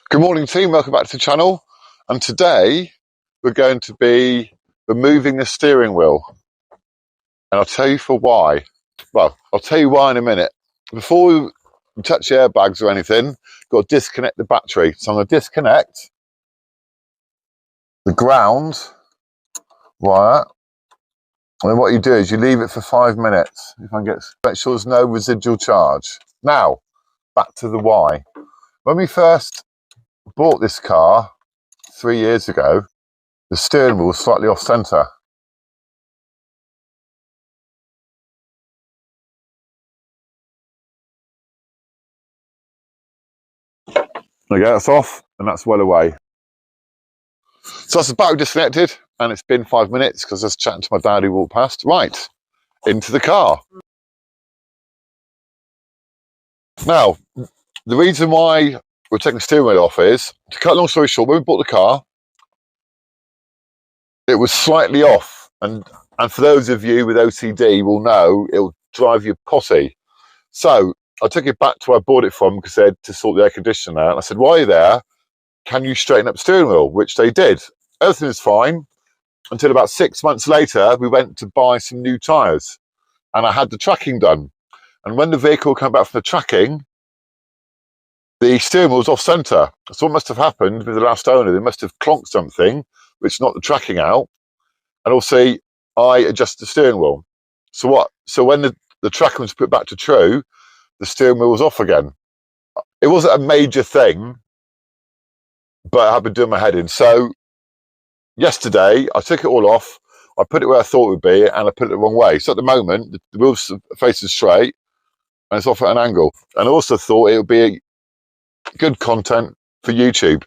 Good morning team, welcome back to the channel, and today we're going to be removing the steering wheel, and I'll tell you for why. Well, I'll tell you why in a minute. Before we touch the airbags or anything, got to disconnect the battery. So I'm going to disconnect the ground wire, and then what you do is you leave it for 5 minutes. If I can make sure there's no residual charge. Now, back to the why. When we first bought this car 3 years ago, the steering wheel was slightly off centre. There you go, that's off, and that's well away. So that's the battery disconnected, and it's been 5 minutes because I was chatting to my dad who walked past. Right, into the car. Now, the reason why we're taking the steering wheel off is, to cut a long story short, when we bought the car, it was slightly off, and for those of you with OCD will know it'll drive you potty. So I took it back to where I bought it from because they had to sort the air conditioner out. And I said, while you're there, can you straighten up the steering wheel? Which they did. Everything was fine until about 6 months later, we went to buy some new tyres and I had the tracking done. And when the vehicle came back from the tracking, the steering wheel was off centre. So what must have happened with the last owner, they must have clonked something, which knocked the tracking out. And also, I adjusted the steering wheel. So what? So when the tracking was put back to true, the steering wheel was off again. It wasn't a major thing, but I've been doing my head in. So yesterday, I took it all off. I put it where I thought it would be, and I put it the wrong way. So at the moment, the wheel's facing straight, and it's off at an angle. And I also thought it would be good content for YouTube.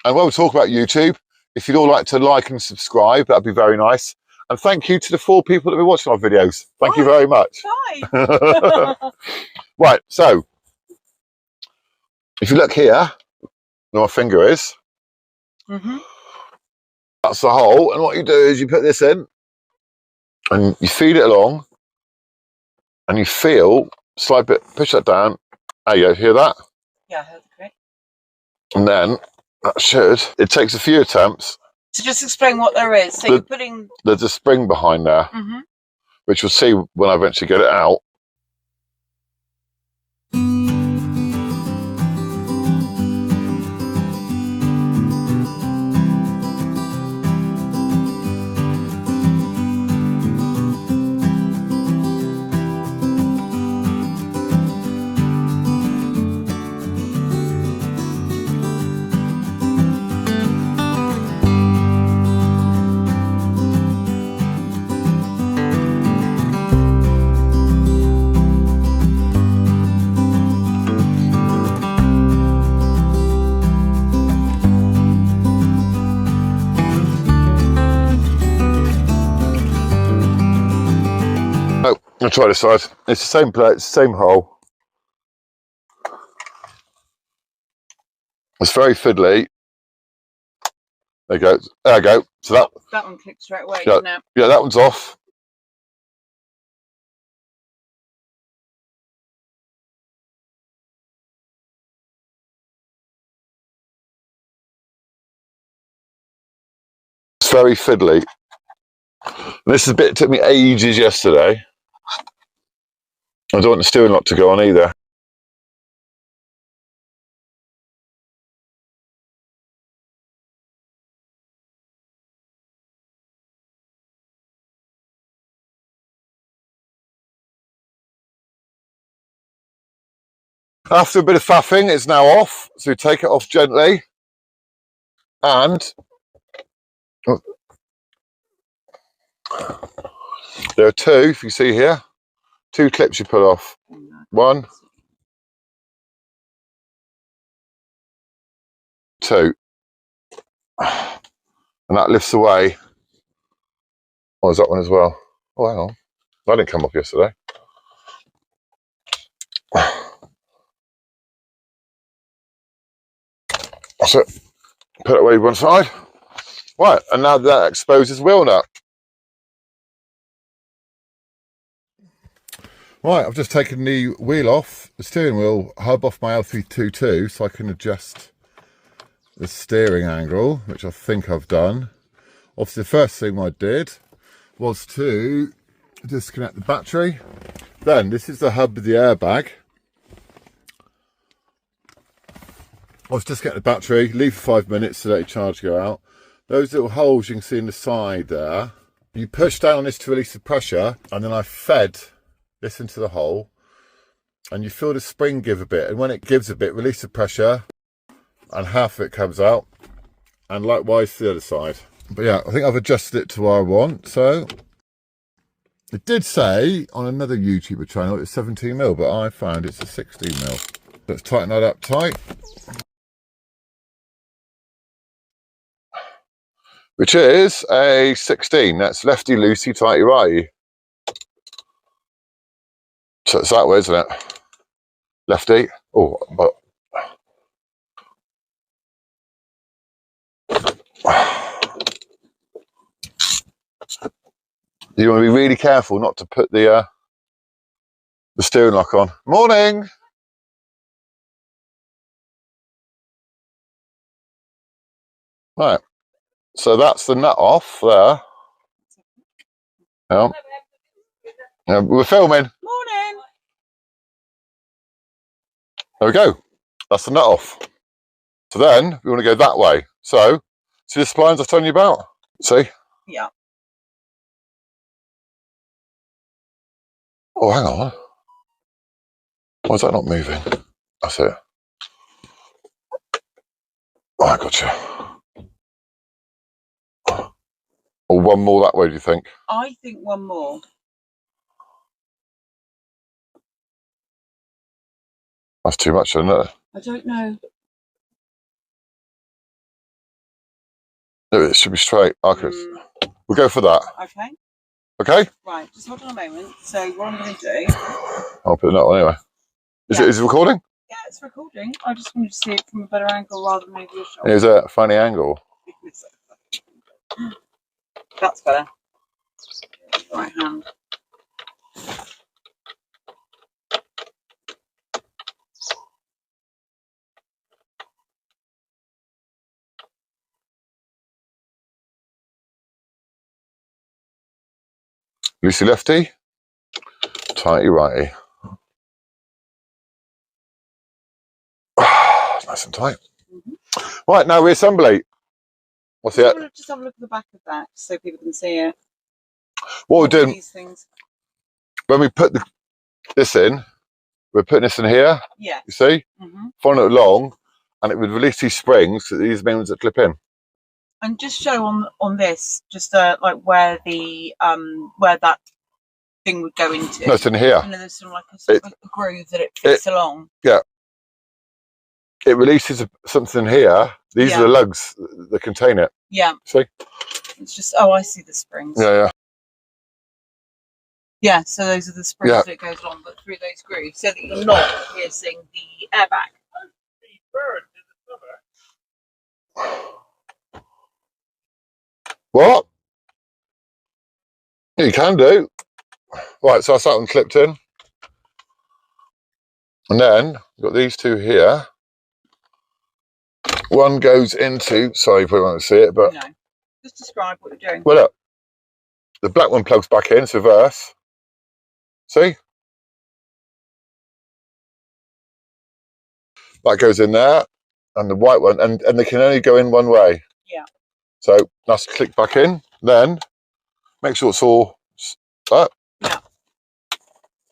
And when we talk about YouTube, if you'd all like to like and subscribe, that'd be very nice. And thank you to the 4 people that have been watching our videos. Thank you very much. Right, so if you look here, where my finger is, that's the hole. And what you do is you put this in and you feed it along and you feel, slide bit, push that down. There you go, hear that? Yeah, I heard the click. And then that should, it takes a few attempts. So just explain what there is. So you're putting... There's a spring behind there, which we'll see when I eventually get it out. I'll try this side. It's the same plate, same hole. It's very fiddly. There you go. There you go. So that one clicked straight away. Yeah, now. Yeah, that one's off. It's very fiddly. And this is a bit, it took me ages yesterday. I don't want the steering lock to go on either. After a bit of faffing, it's now off. So we take it off gently. And there are 2, if you see here, 2 clips you pull off. 1, 2. And that lifts away. Oh, there's that one as well. Oh, hang on. That didn't come off yesterday. That's it. Put it away one side. Right, and now that exposes wheel nut. Right, I've just taken the wheel off, the steering wheel hub off my L322 so I can adjust the steering angle, which I think I've done. Obviously the first thing I did was to disconnect the battery. Then this is the hub of the airbag. I was just getting the battery, leave for 5 minutes to let your charge go out. Those little holes you can see in the side there, you push down on this to release the pressure, and then I fed this into the hole, and you feel the spring give a bit, and when it gives a bit, release the pressure, and half of it comes out, and likewise the other side. But yeah, I think I've adjusted it to what I want. So it did say on another YouTuber channel it's 17mm, but I found it's a 16mm. Let's tighten that up tight. Which is a 16. That's lefty loosey, tighty righty. So it's that way, isn't it? Lefty. Oh, but you want to be really careful not to put the steering lock on. Morning. Right. So that's the nut off there. Yeah. Yeah, we're filming. Morning. There we go. That's the nut off. So then we want to go that way. So see the splines I was telling you about? See? Yeah. Oh, hang on. Why is that not moving? That's it. Oh, I gotcha. Or one more that way, do you think? I think one more. That's too much, isn't it? I don't know. No, it should be straight. Okay. We'll go for that. Okay. Okay? Right, just hold on a moment. So what I'm going to do... I'll put it that on anyway. Is it recording? Yeah, it's recording. I just wanted to see it from a better angle rather than maybe a shot. Here's a funny angle. That's better. Right hand. Loosey lefty, tighty righty. Nice and tight. Right, now reassembly. What's it? Just have a look at the back of that so people can see it. What we're doing, These things. when we put this in, we're putting this in here. Yeah. You see? Following it along, and it would release these springs, so these main ones that clip in. And just show on this, just like where the where that thing would go into. No, it's in here. You know, there's sort of like a groove that it fits along. Yeah. It releases something here. These are the lugs that contain it. Yeah. See? It's just, oh, I see the springs. Yeah, yeah. Yeah, so those are the springs that it goes along, but through those grooves, so that you're not piercing the airbag. What? Yeah, you can do. Right, so that's that one clipped in. And then we've got these two here. One goes into, sorry, you probably won't see it, but... No, just describe what you're doing. Well, look. The black one plugs back in, it's reverse. See? That goes in there. And the white one, and they can only go in one way. Yeah. So that's click back in. Then make sure it's all up. Yeah.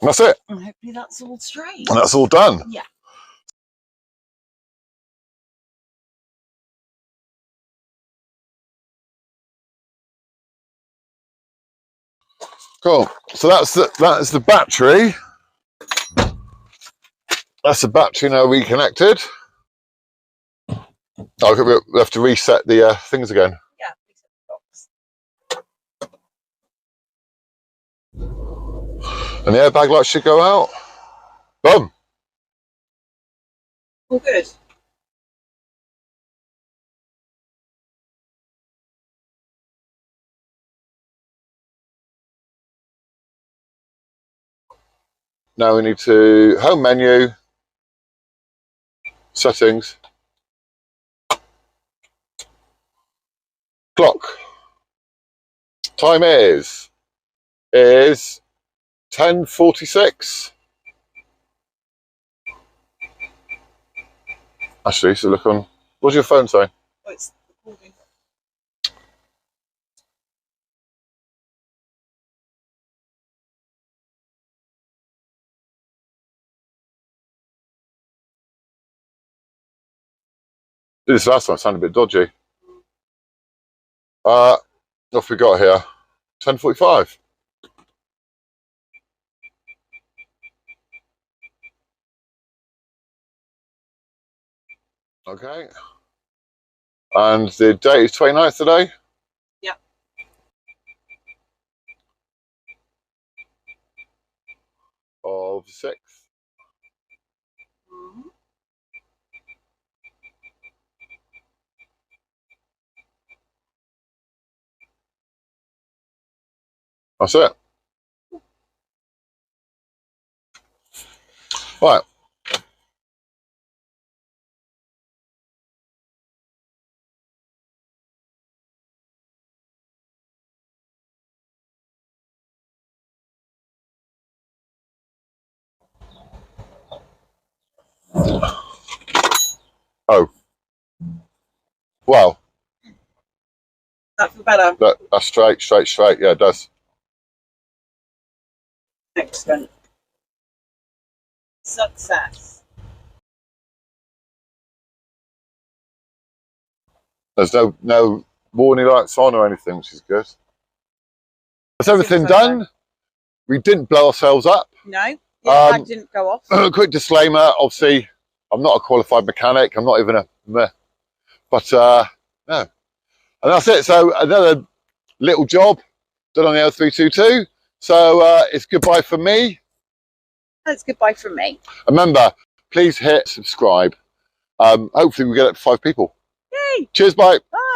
And that's it. And hopefully that's all straight. And that's all done. Yeah. Cool. So that is the battery. That's the battery now reconnected. Oh, we have to reset the things again. Yeah, reset the box. And the airbag light should go out. Boom. All good. Now we need to home menu, settings. Clock. Time is 10:46. Actually, so look on. What's your phone saying? Oh, it's recording. Did this last time, it sounded a bit dodgy. What have we got here? 10:45. Okay. And the date is 29th today? Yeah. Of the 6th. Mm-hmm. That's it. Right. Oh. Well. That feel better? That's straight. Yeah, it does. Excellent. Success. There's no warning lights on or anything, which is good. That's everything done. We didn't blow ourselves up. No. Yeah, that didn't go off. Quick disclaimer, obviously, I'm not a qualified mechanic. I'm not even a meh. But, no. And that's it. So, another little job done on the L322. So, it's goodbye from me. That's goodbye from me. Remember, please hit subscribe. Hopefully, we get up to 5 people. Yay! Cheers, bye. Bye.